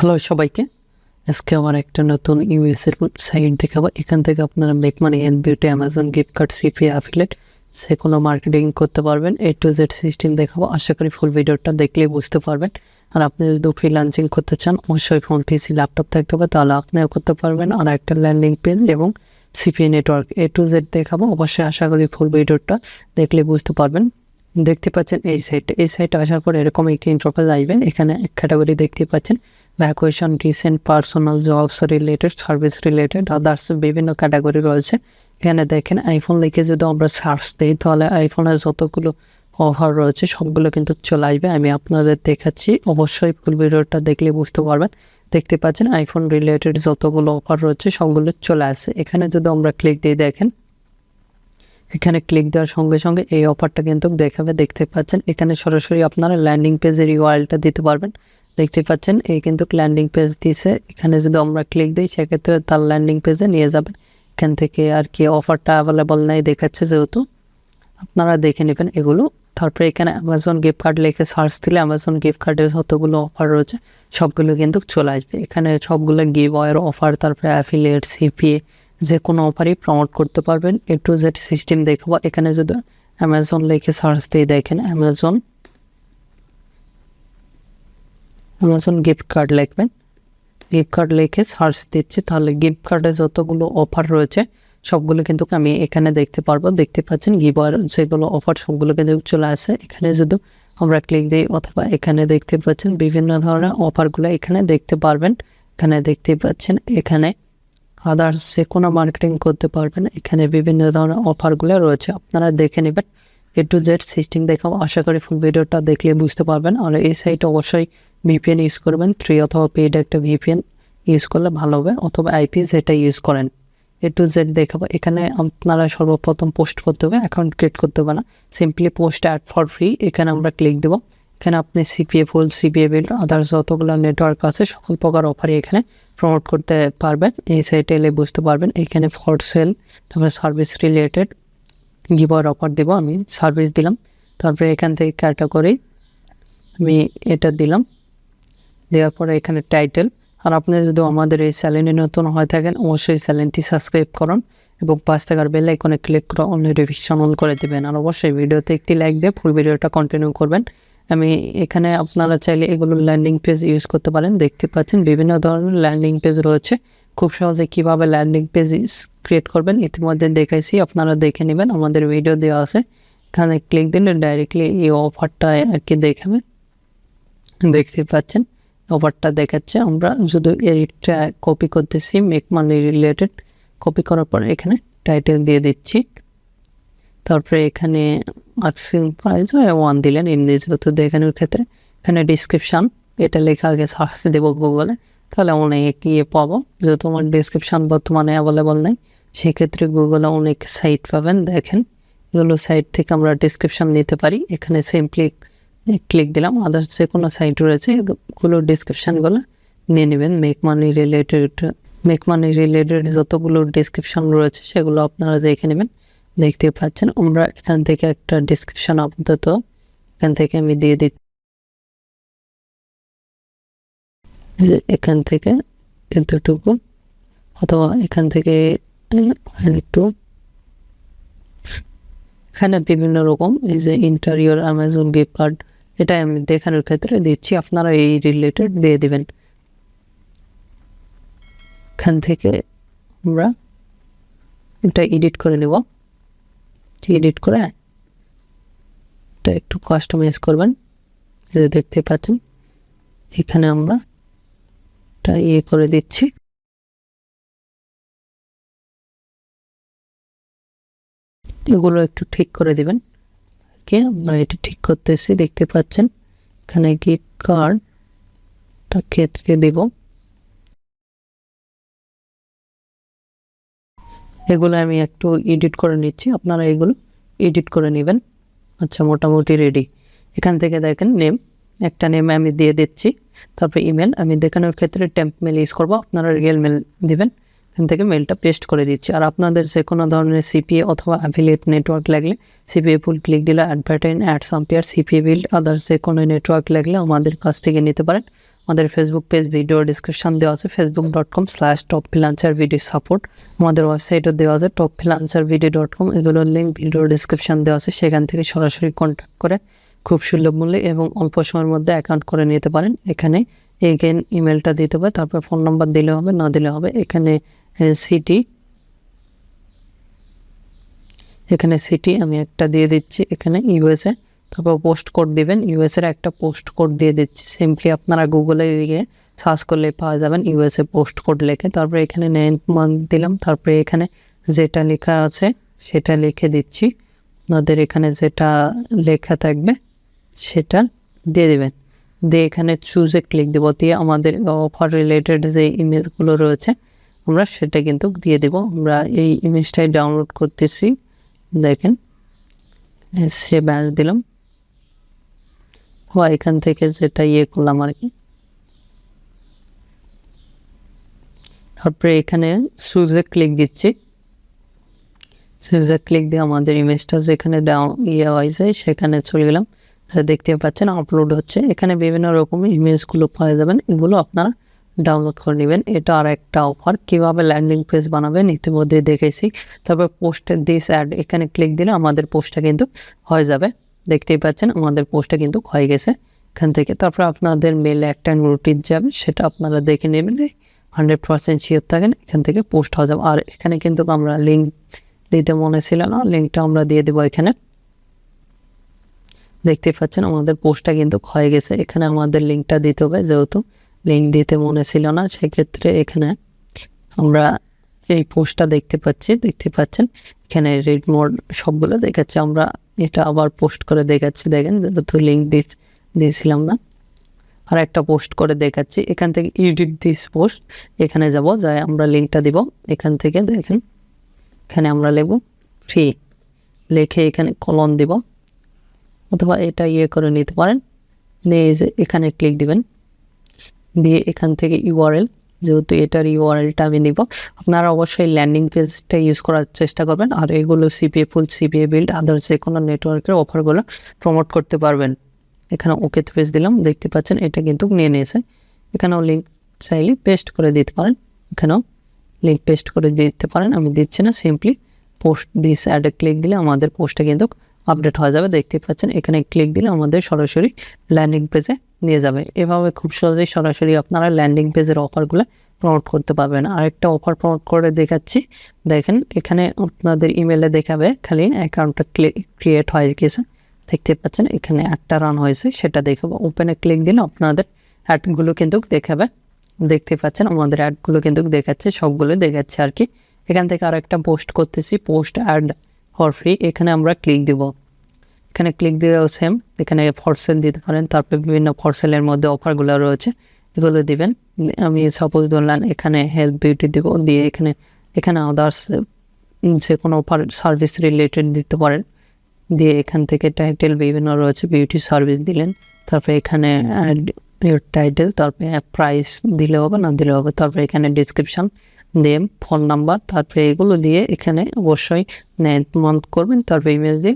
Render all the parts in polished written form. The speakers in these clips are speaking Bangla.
হ্যালো সবাইকে, আজকে আমার একটা নতুন ইউএস এর সাইট দেখাবো। এখান থেকে আপনারা make money and beauty, Amazon gift card, CPA affiliate, যে কোনো মার্কেটিং করতে পারবেন। A to Z সিস্টেম দেখাবো। আশা করি ফুল ভিডিওটা দেখলেই বুঝতে পারবেন। আর আপনি যদি ফ্রিল্যান্সিং করতে চান, অবশ্যই ফোন, পিসি, ল্যাপটপ থাকতে হবে, তাহলে আপনিও করতে পারবেন। আর একটা ল্যান্ডিং পেজ এবং CPA network A to Z দেখাবো। অবশ্যই আশা করি ফুল ভিডিওটা দেখলে বুঝতে পারবেন। দেখতে পাচ্ছেন এই সাইটে আসার পর এরকম একটি ইন্টারফেস আসবে। এখানে ক্যাটাগরি দেখতে পাচ্ছেন, vacation, recent, personal, jobs related, service related, others বিভিন্ন ক্যাটাগরি রয়েছে। এখানে দেখেন আইফোন লিখে যদি আমরা সার্চ দিই, তাহলে আইফোনের যতগুলো অফার রয়েছে সবগুলো কিন্তু চলে আসবে। আমি আপনাদের দেখাচ্ছি, অবশ্যই ফুল ভিডিওটা দেখলে বুঝতে পারবেন। দেখতে পাচ্ছেন আইফোন রিলেটেড যতগুলো অফার রয়েছে সবগুলো চলে আসে। এখানে যদি আমরা ক্লিক দিয়ে দেখেন, এখানে ক্লিক দেওয়ার সঙ্গে সঙ্গে এই অফারটা কিন্তু দেখাবে। দেখতে পাচ্ছেন এখানে সরাসরি আপনারা ল্যান্ডিং পেজের ইউআরএলটা দিতে পারবেন। দেখতে পাচ্ছেন এই কিন্তু ল্যান্ডিং পেজ দিয়েছে। এখানে যদি আমরা ক্লিক দিই, সেক্ষেত্রে তার ল্যান্ডিং পেজে নিয়ে যাবে। এখান থেকে আর কি অফারটা অ্যাভেলেবল নাই দেখাচ্ছে, যেহেতু আপনারা দেখে নেবেন এগুলো। তারপরে এখানে অ্যামাজন গিফট কার্ড লিখে সার্চ দিলে অ্যামাজন গিফট কার্ডের যতগুলো অফার রয়েছে সবগুলো কিন্তু চলে আসবে। এখানে সবগুলো গিভ ওয়ার অফার, তারপরে অ্যাফিলিয়েট, সিপিএ, যে কোনো অফারই প্রমোট করতে পারবেন। A to Z সিস্টেম দেখাবো। এখানে যদি অ্যামাজন লিখে সার্চ দিয়ে দেখেন, অ্যামাজন গিফট কার্ড লিখবেন। গিফট কার্ড লিখে সার্চ দিচ্ছি, তাহলে গিফট কার্ডে যতগুলো অফার রয়েছে সবগুলো কিন্তু আমি এখানে দেখতে পারবো। দেখতে পাচ্ছেন গিভার যেগুলো অফার সবগুলো কিন্তু চলে আসে। এখানে যদি আমরা ক্লিক দিই, অথবা এখানে দেখতে পাচ্ছেন বিভিন্ন ধরনের অফারগুলো এখানে দেখতে পারবেন। এখানে দেখতে পাচ্ছেন এখানে আদার্স যে কোনো মার্কেটিং করতে পারবেন। এখানে বিভিন্ন ধরনের অফারগুলো রয়েছে, আপনারা দেখে নেবেন। A to Z সিস্টেম দেখাবো। আশা করি ফুল ভিডিওটা দেখলে বুঝতে পারবেন। আর এই সাইটে অবশ্যই ভিপিএন ইউজ করবেন। 3 অথবা পেইড একটা ভিপিএন ইউজ করলে ভালো হবে, অথবা আইপি যেটা ইউজ করেন। A to Z দেখাবো। এখানে আপনারা সর্বপ্রথম পোস্ট করতে হবে, অ্যাকাউন্ট ক্রিয়েট করতে হবে না। Simply post ad for free, এখানে আমরা ক্লিক দেবো। এখানে আপনি CPA full, CPA build, others যতগুলো নেটওয়ার্ক আছে সকল প্রকার অফারই এখানে প্রমোট করতে পারবেন। এই সাইটে এলে বুঝতে পারবেন। এখানে ফর সেল, তারপরে সার্ভিস রিলেটেড গিভার অফার দেবো। আমি সার্ভিস দিলাম। তারপরে এখান থেকে ক্যাটাগরি আমি এটা দিলাম। দেওয়ার পরে এখানে টাইটেল। আর আপনি যদি আমাদের এই চ্যানেলে নতুন হয়ে থাকেন, অবশ্যই চ্যানেলটি সাবস্ক্রাইব করুন এবং পাশ থাকার বেল আইকনে ক্লিক করে অন নোটিফিকেশন অন করে দেবেন। আর অবশ্যই ভিডিওতে একটি লাইক দিয়ে ফুল ভিডিওটা কন্টিনিউ করবেন। আমি এখানে আপনারা চাইলে এগুলো ল্যান্ডিং পেজ ইউজ করতে পারেন। দেখতে পাচ্ছেন বিভিন্ন ধরনের ল্যান্ডিং পেজ রয়েছে। খুব সহজে কীভাবে ল্যান্ডিং পেজ ক্রিয়েট করবেন ইতিমধ্যে দেখাইছি, আপনারা দেখে নেবেন, আমাদের ভিডিও দেওয়া আছে। এখানে ক্লিক দিলে ডাইরেক্টলি এই অফারটা আর কি দেখাবে। দেখতে পাচ্ছেন অফারটা দেখাচ্ছে। আমরা যদি এটা কপি করতেছি, মেক মানি রিলেটেড, কপি করার পর এখানে টাইটেল দিয়ে দিচ্ছি। তারপরে এখানে আস্কিং প্রাইস 1 দিলেন ইংলিশ, যেহেতু দেখানোর ক্ষেত্রে। এখানে ডিসক্রিপশান, এটা লেখা আগে সার্চ দেবো গুগলে, তাহলে অনেক পাবো। যেহেতু আমার ডিসক্রিপশান বর্তমানে অ্যাভেলেবল নেই, সেক্ষেত্রে গুগলে অনেক সাইট পাবেন। দেখেন এগুলো সাইট থেকে আমরা ডিসক্রিপশান নিতে পারি। এখানে সিম্পলি ক্লিক দিলাম। আদার্স যে কোনো সাইট রয়েছে এগুলো ডিসক্রিপশানগুলো নিয়ে নেবেন। মেক মানি রিলেটেড যতগুলো ডিসক্রিপশান রয়েছে সেগুলো আপনারা দেখে নেবেন। দেখতে পাচ্ছেন আমরা এখান থেকে একটা ডিসক্রিপশান আপাতত এখান থেকে আমি দিয়ে দিচ্ছি। এখান থেকে এতটুকু, অথবা এখান থেকে একটু, এখানে বিভিন্ন রকম এই যে ইন্টেরিয়র, অ্যামাজন গিফট কার্ড, এটা আমি দেখানোর ক্ষেত্রে দিচ্ছি, আপনারা এই রিলেটেড দিয়ে দিবেন। এখান থেকে আমরা এটা এডিট করে নেব। এডিট করে এটা একটু কাস্টমাইজ করবেন। দেখতে পাচ্ছেন এখানে আমরা এটা করে দিচ্ছি। এগুলো একটু ঠিক করে দিবেন। কি আমরা এটা ঠিক করতেছি। দেখতে পাচ্ছেন এখানে গিফট কার্ডটা ক্ষেত্রে দেব। এগুলো আমি একটু এডিট করে নিচ্ছি, আপনারা এগুলো এডিট করে নেবেন। আচ্ছা, মোটামুটি রেডি। এখান থেকে দেখেন নেম, একটা নেম আমি দিয়ে দিচ্ছি। তারপরে ইমেল, আমি দেখানোর ক্ষেত্রে টেম্প মেল ইউজ করবো, আপনারা রিয়েল মেল দিবেন। এখান থেকে মেলটা পেস্ট করে দিচ্ছি। আর আপনাদের যে কোনো ধরনের সিপিএ অথবা অ্যাফিলিয়েট নেটওয়ার্ক লাগলে সিপিএ ফুল ক্লিক দিলে অ্যাডভার্টাইন, অ্যাডস, আম্পিয়ার, সিপিএ বিল্ড, আদার্স যে কোনো নেটওয়ার্ক লাগলে আমাদের কাছ থেকে নিতে পারেন। আমাদের ফেসবুক পেজ ভিডিও ডিসক্রিপশন দেওয়া আছে, facebook.com/topfreelancervideo support। আমাদের ওয়েবসাইটও দেওয়া আছে topfreelancervideo.com, এগুলোর লিঙ্ক ভিডিও ডিসক্রিপশন দেওয়া আছে, সেখান থেকে সরাসরি কন্ট্যাক্ট করে খুব সুলভ মূল্যে এবং অল্প সময়ের মধ্যে অ্যাকাউন্ট করে নিতে পারেন। এখানে এগেন ইমেলটা দিতে হবে, তারপর ফোন নাম্বার দিলে হবে, না দিলে হবে। এখানে সিটি আমি একটা দিয়ে দিচ্ছি, এখানে ইউএসএ, তারপর পোস্ট কোড দিবেন, ইউএসএর একটা পোস্ট কোড দিয়ে দিচ্ছি। সিম্পলি আপনারা গুগলে গিয়ে সার্চ করলে পাওয়া যাবেন ইউএসএ পোস্ট কোড লিখে। তারপরে এখানে 9th মান্থ দিলাম, তারপরে এখানে যেটা লেখা আছে সেটা লিখে দিচ্ছি। আপনাদের এখানে যেটা লেখা থাকবে সেটা দিয়ে দেবেন, দিয়ে এখানে চুজে ক্লিক দেবো, দিয়ে আমাদের অফার রিলেটেড যে ইমেজগুলো রয়েছে আমরা সেটা কিন্তু দিয়ে দেব। আমরা এই ইমেজটাই ডাউনলোড করতেছি, দেখেন সেভ অ্যাজ দিলাম, এখান থেকে যেটা করলাম আর কি। তারপরে এখানে চুজে ক্লিক দিচ্ছি, চুজে ক্লিক দিয়ে আমাদের ইমেজটা যেখানে হয়েছে সেখানে চলে গেলাম। দেখতে পাচ্ছেন আপলোড হচ্ছে, এখানে বিভিন্ন রকমের ইমেজগুলো পাওয়া যাবেন, এগুলো আপনারা ডাউনলোড করে নেবেন। এটা আর একটা অফার, কীভাবে ল্যান্ডিং পেজ বানাবেন ইতিমধ্যে দেখেছি। তারপর পোস্টে দিস অ্যাড, এখানে ক্লিক দিলে আমাদের পোস্টটা কিন্তু হয়ে যাবে। দেখতেই পাচ্ছেন আমাদের পোস্টটা কিন্তু হয়ে গেছে এখান থেকে। তারপর আপনাদের মেলে একটা নোটিশ যাবে, সেটা আপনারা দেখে নেবেন, 100% শিওর থাকেন এখান থেকে পোস্ট হয়ে যাবে। আর এখানে কিন্তু আমরা লিঙ্ক দিতে মনে ছিল না, লিঙ্কটা আমরা দিয়ে দেবো এখানে। দেখতে পাচ্ছেন আমাদের পোস্টটা কিন্তু হয়ে গেছে। এখানে আমাদের লিঙ্কটা দিতে হবে, যেহেতু লিঙ্ক দিতে মনে ছিল না, সেক্ষেত্রে এখানে আমরা এই পোস্টটা দেখতে পাচ্ছেন এখানে রেড মোড সবগুলো দেখাচ্ছে। আমরা এটা আবার পোস্ট করে দেখাচ্ছি, দেখেন যেহেতু লিঙ্ক দিয়েছিলাম না। আর একটা পোস্ট করে দেখাচ্ছি, এখান থেকে এডিট দিস পোস্ট, এখানে যাব, যাই আমরা লিঙ্কটা দিব। এখান থেকে দেখেন এখানে আমরা লিখব ফ্রি, লিখে এখানে কলন দিব, অথবা এটা করে নিতে পারেন। নিয়ে এখানে ক্লিক দিবেন, দিয়ে এখান থেকে ইউআরএল, যেহেতু এটার ইউআরএলটা আমি নিব। আপনারা অবশ্যই ল্যান্ডিং পেজটা ইউজ করার চেষ্টা করবেন। আর এগুলো CPA ফুল, CPA বিল্ড, আদার্স যে কোনো নেটওয়ার্কের অফারগুলো প্রমোট করতে পারবেন। এখানে ওকে পেজ দিলাম, দেখতে পাচ্ছেন এটা কিন্তু নিয়ে নিয়েছে। এখানেও লিঙ্ক চাইলে পেস্ট করে দিতে পারেন, এখানেও লিঙ্ক পেস্ট করে দিতে পারেন, আমি দিচ্ছি না। সিম্পলি পোস্ট দিস অ্যাডে ক্লিক দিলে আমাদের পোস্টটা কিন্তু আপডেট হয়ে যাবে। দেখতে পাচ্ছেন এখানে ক্লিক দিলে আমাদের সরাসরি ল্যান্ডিং পেজে নিয়ে যাবে। এভাবে খুব সহজেই সরাসরি আপনারা ল্যান্ডিং পেজের অফারগুলো প্রমোট করতে পারবেন। আরেকটা অফার প্রমোট করে দেখাচ্ছি, দেখেন এখানে আপনাদের ইমেলে দেখাবে খালি অ্যাকাউন্টটা ক্রিয়েট হয়ে গেছে। দেখতে পাচ্ছেন এখানে একটা রান হয়েছে, সেটা দেখাবো। ওপেনে ক্লিক দিলে আপনাদের অ্যাডগুলো কিন্তু দেখাবে। দেখতে পাচ্ছেন আমাদের অ্যাডগুলো কিন্তু দেখাচ্ছে, সবগুলো দেখাচ্ছে আর কি। এখান থেকে আরেকটা পোস্ট করতেছি, পোস্ট অ্যাড ফর ফ্রি, এখানে আমরা ক্লিক দিব। এখানে ক্লিক দিয়েও সেম, এখানে ফর সেল দিতে পারেন। তারপরে বিভিন্ন ফর সেলের মধ্যে অফারগুলো রয়েছে, এগুলো দিবেন। আমি সাপোজ ধরলাম এখানে হেলথ বিউটি দিব, দিয়ে এখানে আদার্স যে কোনো অফার সার্ভিস রিলেটেড দিতে পারেন। দিয়ে এখান থেকে টাইটেল বিভিন্ন রয়েছে, বিউটি সার্ভিস দিলেন। তারপরে এখানে টাইটেল, তারপরে প্রাইস দিলে হবে, না দিলে হবে। তারপরে এখানে ডিসক্রিপশান, নেম, ফোন নাম্বার, তারপরে এগুলো দিয়ে এখানে অবশ্যই 9th মান্থ করবেন। তারপরে ইমেজ দিয়ে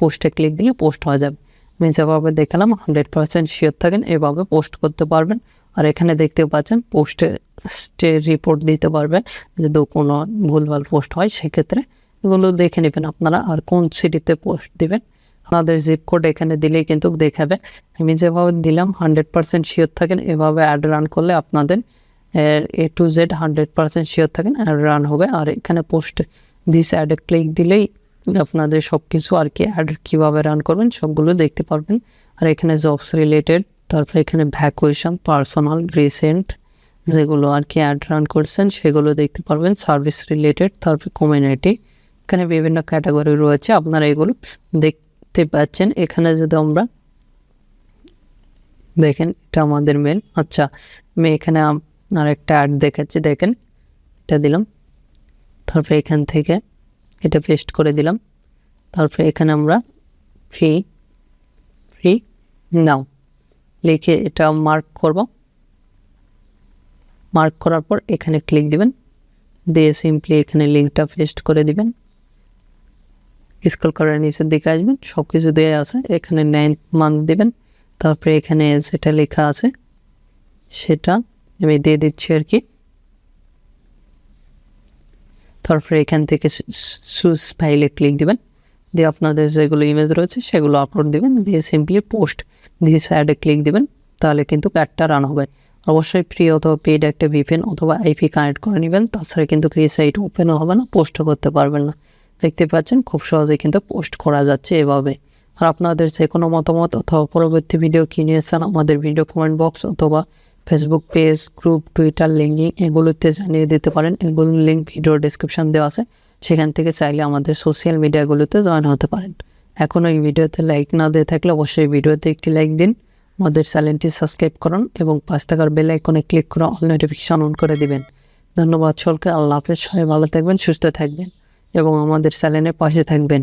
পোস্টে ক্লিক দিলে পোস্ট হয়ে যাবে। আমি যেভাবে দেখালাম 100% শিওর থাকেন এভাবে পোস্ট করতে পারবেন। আর এখানে দেখতে পাচ্ছেন পোস্টে রিপোর্ট দিতে পারবেন, যদি কোনো ভুলভাল পোস্ট হয় সেক্ষেত্রে এগুলো দেখে নেবেন আপনারা। আর কোন সিটিতে পোস্ট দিবেন, আপনাদের জিপ কোড এখানে দিলেই কিন্তু দেখাবে। আমি যেভাবে দিলাম 100% শিওর থাকেন এভাবে অ্যাড রান করলে আপনাদের A to Z 100% শিওর থাকেন অ্যাড রান হবে। আর এখানে পোস্ট দিস অ্যাডে ক্লিক দিলেই আপনাদের সব কিছু আর কি অ্যাড কীভাবে রান করবেন সবগুলো দেখতে পারবেন। আর এখানে জবস রিলেটেড, তারপরে এখানে ভ্যাকুয়েশন, পার্সোনাল, রিসেন্ট যেগুলো আর কি অ্যাড রান করছেন সেগুলো দেখতে পারবেন। সার্ভিস রিলেটেড, তারপরে কমিউনিটি, এখানে বিভিন্ন ক্যাটাগরি রয়েছে, আপনারা এগুলো দেখতে পাচ্ছেন। এখানে যদি আমরা দেখেন এটা আমাদের মেন। আচ্ছা, আমি এখানে আর একটা অ্যাড দেখাচ্ছি, দেখেন এটা দিলাম, তারপরে এখান থেকে এটা পেস্ট করে দিলাম। তারপরে এখানে আমরা ফ্রি নাও লিখে এটা মার্ক করব। মার্ক করার পর এখানে ক্লিক দিবেন, দিয়ে সিম্পলি এখানে লিঙ্কটা পেস্ট করে দিবেন। স্ক্রল করে নিচের দিকে আসবেন, সব কিছু দেওয়া আছে। এখানে 9th মান্থ দিবেন, তারপরে এখানে যেটা লেখা আছে সেটা আমি দিয়ে দিচ্ছি আর কি। তারপরে এখান থেকে চুজ ফাইলে ক্লিক দিবেন, দিয়ে আপনাদের যেগুলো ইমেজ রয়েছে সেগুলো আপলোড দিবেন, দিয়ে সিম্পলি পোস্ট দিয়ে অ্যাডে ক্লিক দিবেন, তাহলে কিন্তু অ্যাডটা রান হবে। অবশ্যই ফ্রি অথবা পেইড একটা ভিপিএন অথবা আইপি কানেক্ট করে নেবেন, তাছাড়া কিন্তু এই সাইট ওপেনও হবে না, পোস্টও করতে পারবেন না। দেখতে পাচ্ছেন খুব সহজেই কিন্তু পোস্ট করা যাচ্ছে এভাবে। আর আপনাদের যে কোনো মতামত অথবা পরবর্তী ভিডিও কী নিয়েছেন আমাদের ভিডিও কমেন্ট বক্স অথবা Facebook page, group, Twitter, linking এগুলোতে জানিয়ে দিতে পারেন। এগুলোর লিঙ্ক ভিডিও ডেসক্রিপশন দেওয়া আছে, সেখান থেকে চাইলে আমাদের সোশ্যাল মিডিয়াগুলোতে জয়েন হতে পারেন। এখনও এই ভিডিওতে লাইক না দিয়ে থাকলে অবশ্যই ভিডিওতে একটি লাইক দিন, আমাদের চ্যানেলটি সাবস্ক্রাইব করুন এবং পাশ থাকার বেল আইকনে ক্লিক করে অল নোটিফিকেশন অন করে দিবেন। ধন্যবাদ সকলকে। আল্লাহ হাফেজ। সবাই ভালো থাকবেন, সুস্থ থাকবেন এবং আমাদের চ্যানেলের পাশে থাকবেন।